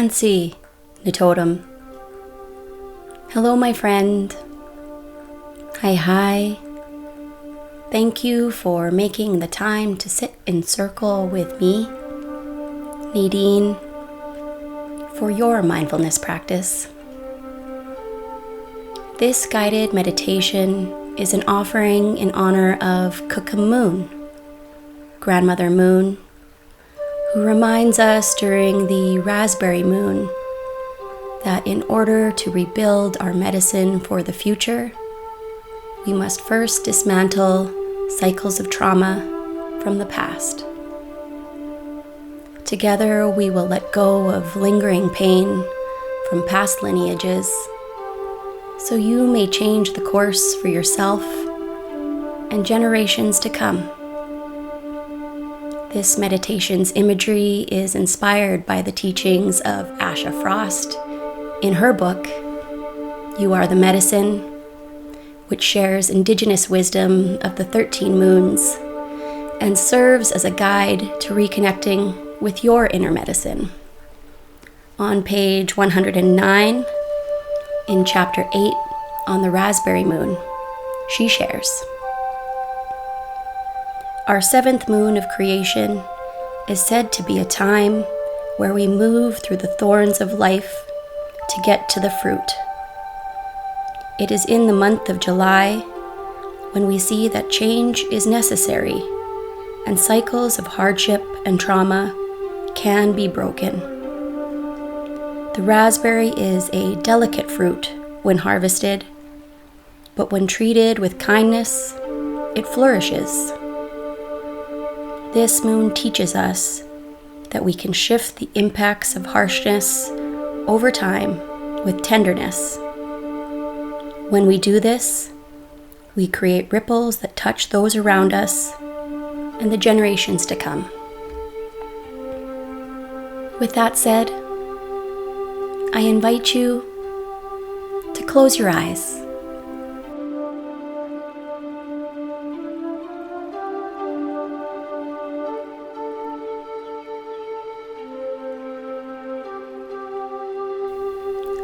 tânisi, nitôtêm. Hello, my friend. Hi. Thank you for making the time to sit in circle with me, Nadine, for your mindfulness practice. This guided meditation is an offering in honor of Kookum Moon, Grandmother Moon, who reminds us during the raspberry moon that in order to rebuild our medicine for the future, we must first dismantle cycles of trauma from the past. Together, we will let go of lingering pain from past lineages, so you may change the course for yourself and generations to come. This meditation's imagery is inspired by the teachings of Asha Frost in her book, You Are the Medicine, which shares indigenous wisdom of the 13 moons and serves as a guide to reconnecting with your inner medicine. On page 109, in chapter 8 on the raspberry moon, she shares, our 7th moon of creation is said to be a time where we move through the thorns of life to get to the fruit. It is in the month of July when we see that change is necessary and cycles of hardship and trauma can be broken. The raspberry is a delicate fruit when harvested, but when treated with kindness, it flourishes. This moon teaches us that we can shift the impacts of harshness over time with tenderness. When we do this, we create ripples that touch those around us and the generations to come. With that said, I invite you to close your eyes.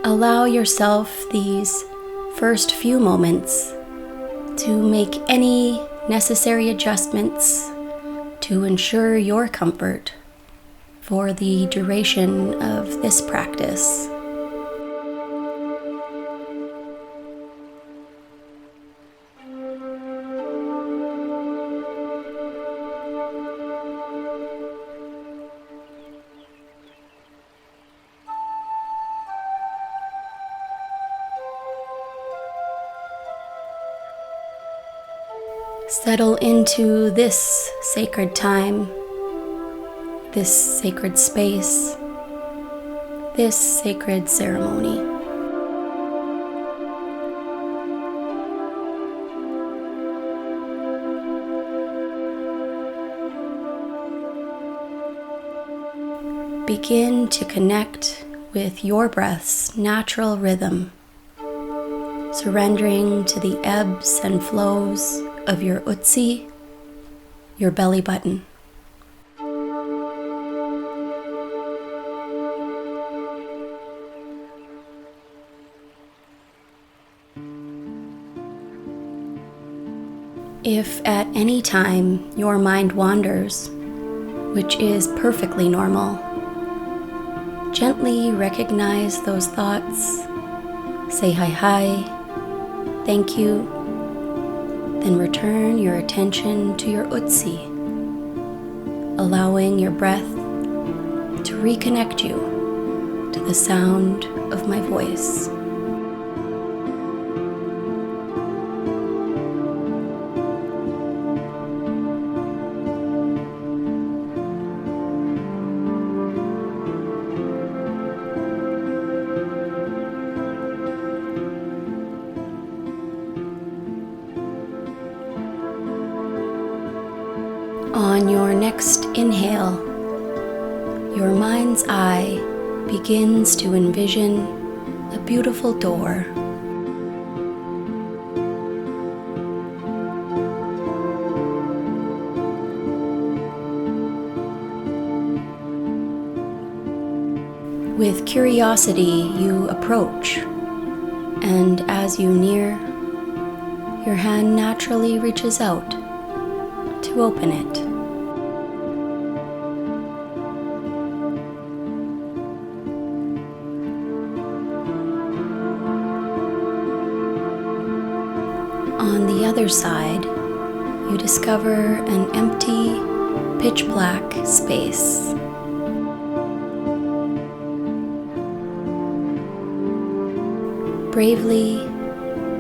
Allow yourself these first few moments to make any necessary adjustments to ensure your comfort for the duration of this practice. Settle into this sacred time, this sacred space, this sacred ceremony. Begin to connect with your breath's natural rhythm, surrendering to the ebbs and flows of your ohtisiy, your belly button. If at any time your mind wanders, which is perfectly normal, gently recognize those thoughts, say hi, thank you, then return your attention to your ohtisiy, allowing your breath to reconnect you to the sound of my voice. On your next inhale, your mind's eye begins to envision a beautiful door. With curiosity, you approach, and as you near, your hand naturally reaches out to open it. On the other side, you discover an empty, pitch-black space. Bravely,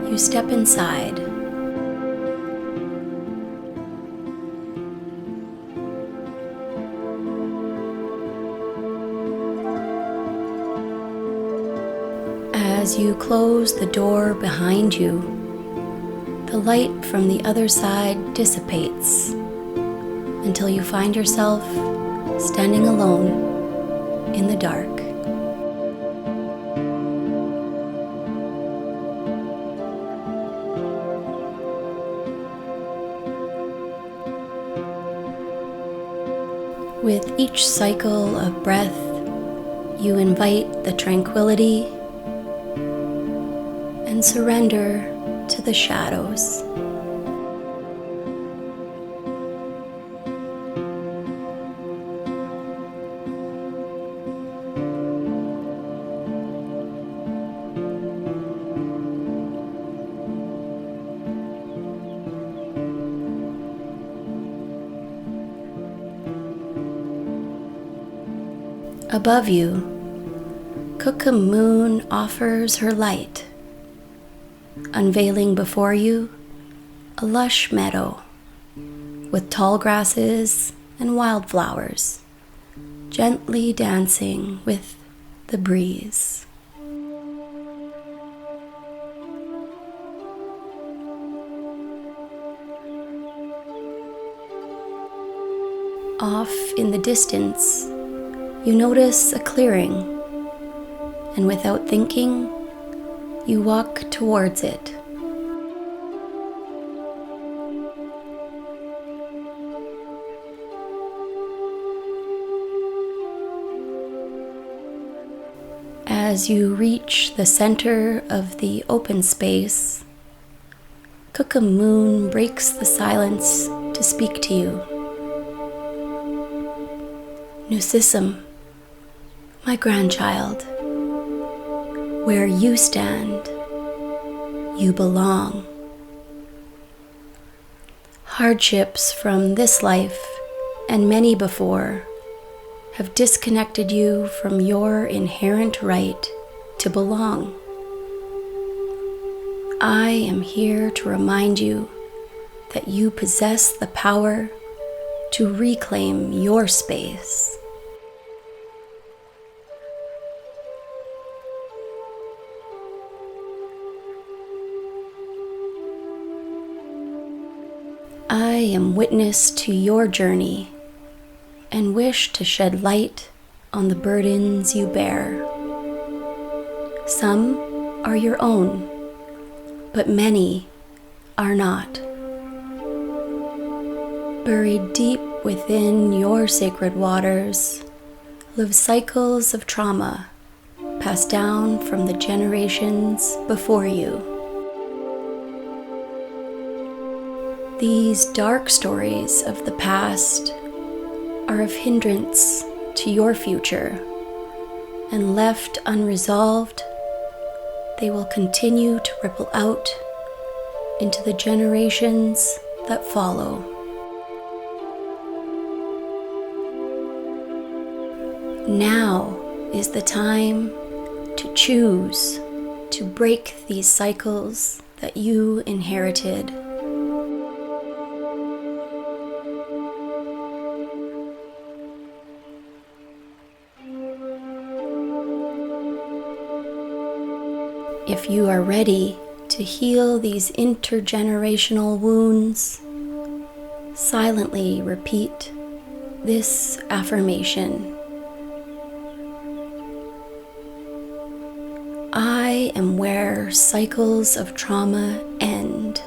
you step inside. As you close the door behind you, the light from the other side dissipates until you find yourself standing alone in the dark. With each cycle of breath, you invite the tranquility and surrender to the shadows. Above you, kookum moon offers her light, unveiling before you a lush meadow with tall grasses and wildflowers gently dancing with the breeze. Off in the distance, you notice a clearing, and without thinking, you walk towards it. As you reach the center of the open space, kookum moon breaks the silence to speak to you. Nitôtêm, my grandchild, where you stand, you belong. Hardships from this life and many before have disconnected you from your inherent right to belong. I am here to remind you that you possess the power to reclaim your space. I am witness to your journey and wish to shed light on the burdens you bear. Some are your own, but many are not. Buried deep within your sacred waters live cycles of trauma passed down from the generations before you. These dark stories of the past are of hindrance to your future, and left unresolved, they will continue to ripple out into the generations that follow. Now is the time to choose to break these cycles that you inherited. If you are ready to heal these intergenerational wounds, silently repeat this affirmation. I am where cycles of trauma end.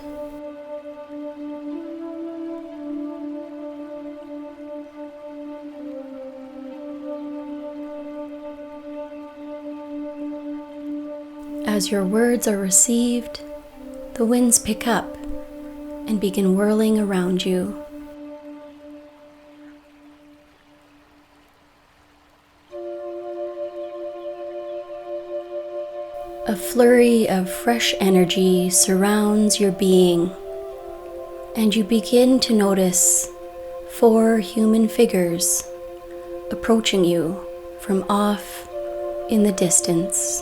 As your words are received, the winds pick up and begin whirling around you. A flurry of fresh energy surrounds your being, and you begin to notice 4 human figures approaching you from off in the distance.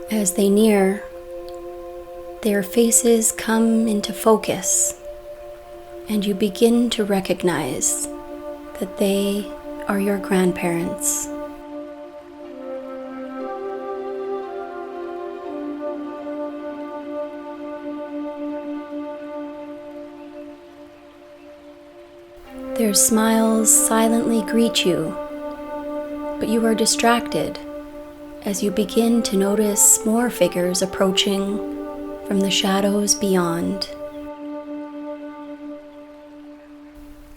As they near, their faces come into focus, and you begin to recognize that they are your grandparents. Their smiles silently greet you, but you are distracted as you begin to notice more figures approaching from the shadows beyond.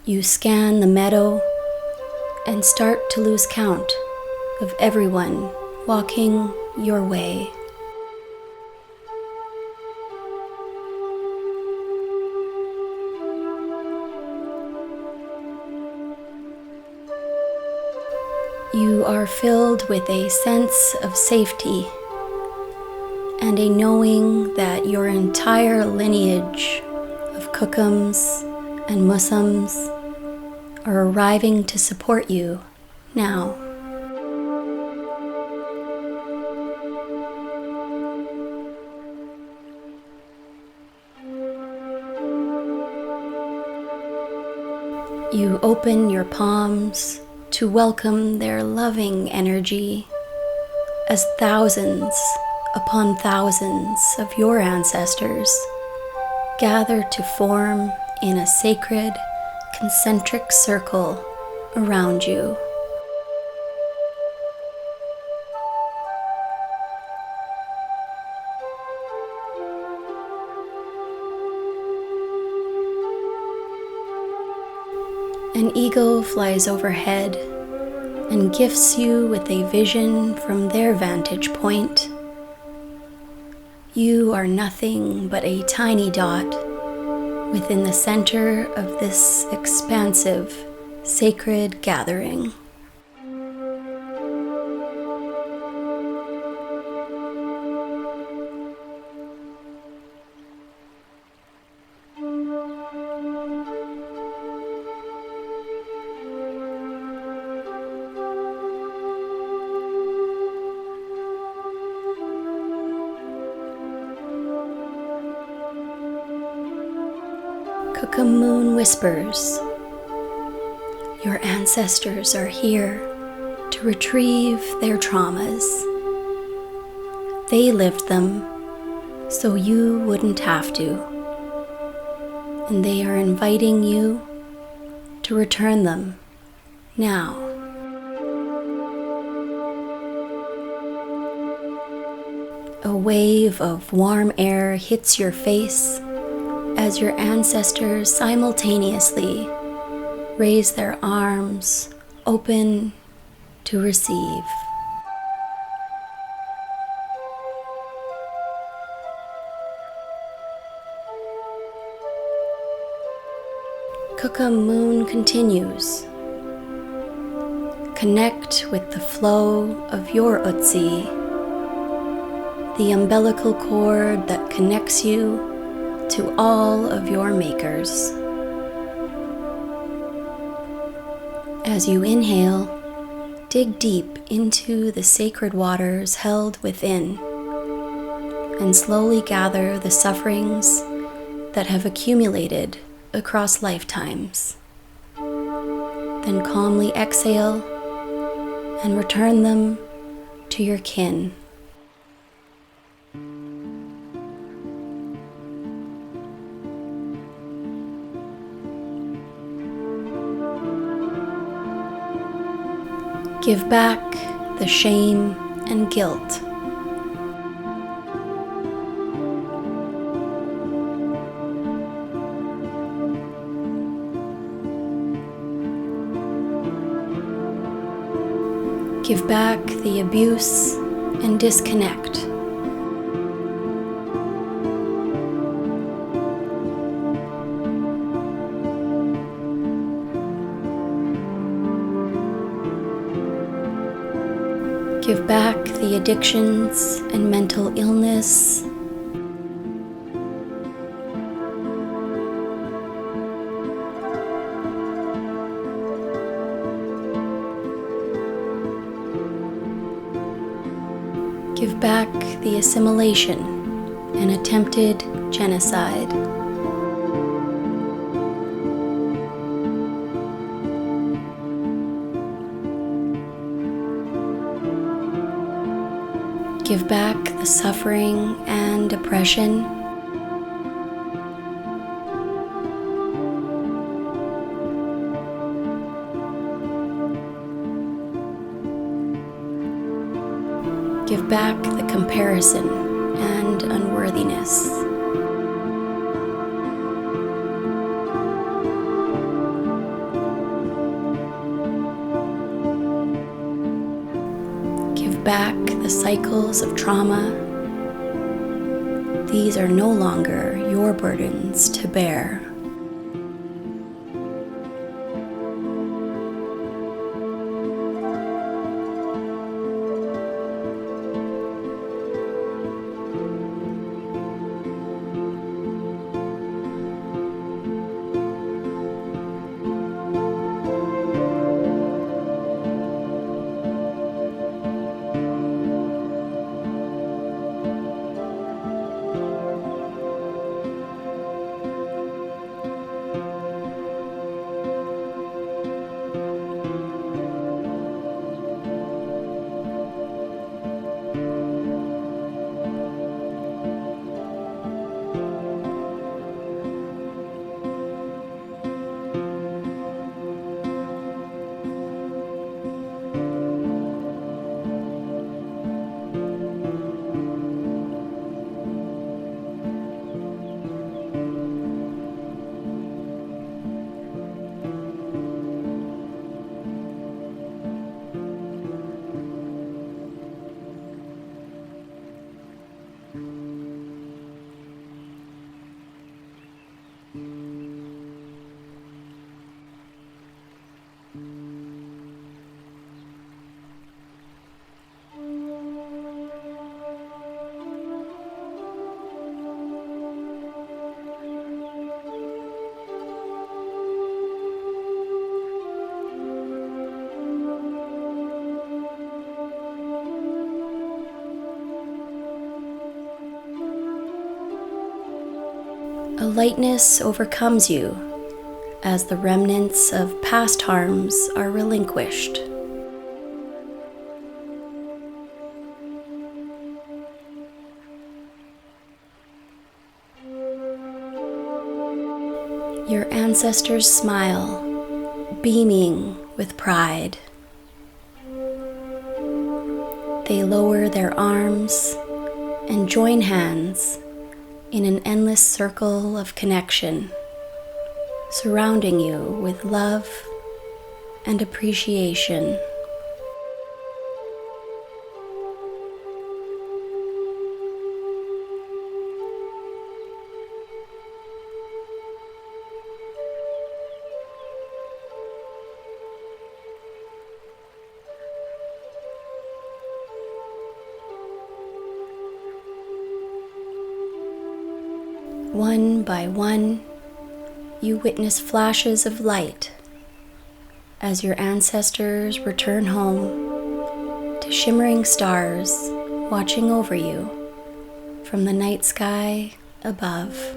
You scan the meadow and start to lose count of everyone walking your way. You are filled with a sense of safety and a knowing that your entire lineage of kookums and musums are arriving to support you now. You open your palms to welcome their loving energy as thousands upon thousands of your ancestors gather to form in a sacred, concentric circle around you. An eagle flies overhead and gifts you with a vision from their vantage point. You are nothing but a tiny dot within the center of this expansive, sacred gathering. Kookum Moon whispers, your ancestors are here to retrieve their traumas. They lived them so you wouldn't have to. And they are inviting you to return them now. A wave of warm air hits your face as your ancestors simultaneously raise their arms open to receive. Kookum Moon continues. Connect with the flow of your ohtisiy, the umbilical cord that connects you to all of your makers. As you inhale, dig deep into the sacred waters held within, and slowly gather the sufferings that have accumulated across lifetimes. Then calmly exhale and return them to your kin. Give back the shame and guilt. Give back the abuse and disconnect. Give back the addictions and mental illness. Give back the assimilation and attempted genocide. Give back the suffering and oppression. Give back the comparison and unworthiness. Give back the cycles of trauma. These are no longer your burdens to bear. A lightness overcomes you as the remnants of past harms are relinquished. Your ancestors smile, beaming with pride. They lower their arms and join hands in an endless circle of connection, surrounding you with love and appreciation. One by one, you witness flashes of light as your ancestors return home to shimmering stars watching over you from the night sky above.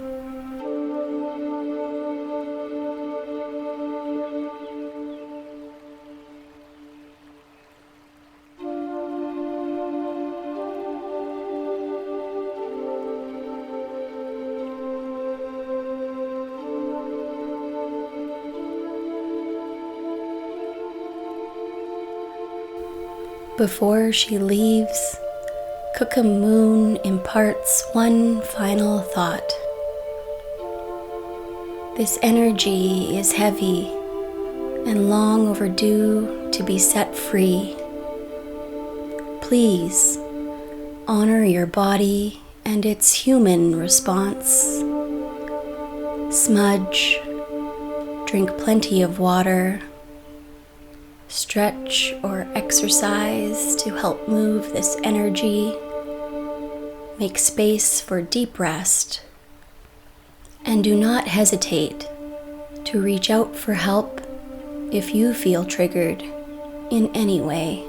Before she leaves, Kookum Moon imparts one final thought. This energy is heavy and long overdue to be set free please honor your body and its human response. Smudge, drink plenty of water, stretch or exercise to help move this energy, make space for deep rest, and do not hesitate to reach out for help if you feel triggered in any way.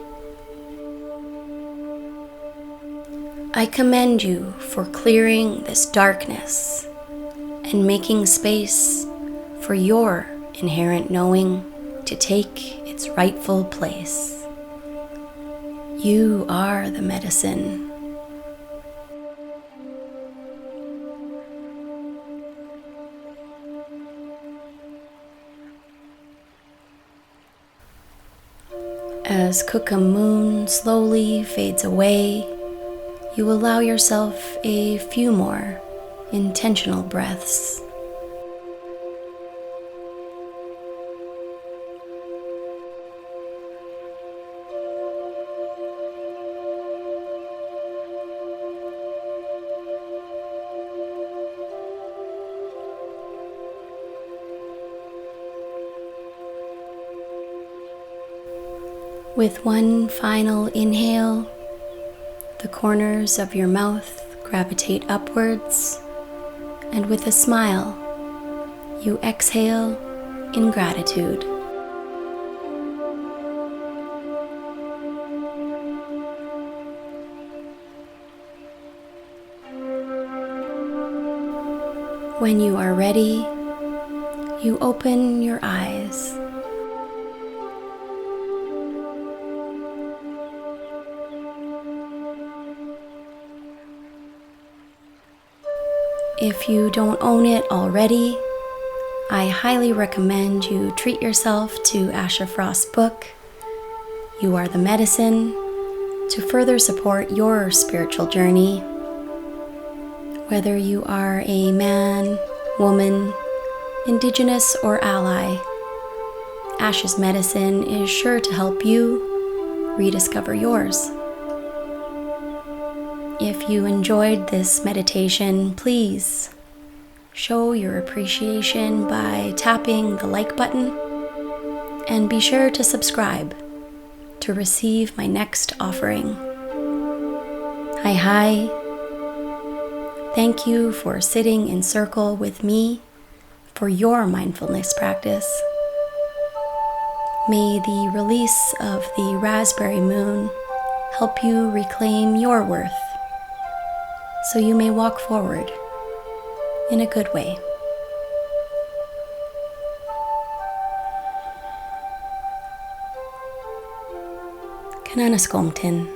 I commend you for clearing this darkness and making space for your inherent knowing to take its rightful place. You are the medicine. As kookum moon slowly fades away, you allow yourself a few more intentional breaths. With one final inhale, the corners of your mouth gravitate upwards, and with a smile, you exhale in gratitude. When you are ready, you open your eyes. If you don't own it already, I highly recommend you treat yourself to Asha Frost's book, You Are the Medicine, to further support your spiritual journey. Whether you are a man, woman, indigenous, or ally, Asha's medicine is sure to help you rediscover yours. If you enjoyed this meditation, please show your appreciation by tapping the like button, and be sure to subscribe to receive my next offering. Hi. Thank you for sitting in circle with me for your mindfulness practice. May the release of the raspberry moon help you reclaim your worth, so you may walk forward in a good way. Kinanâskomitin.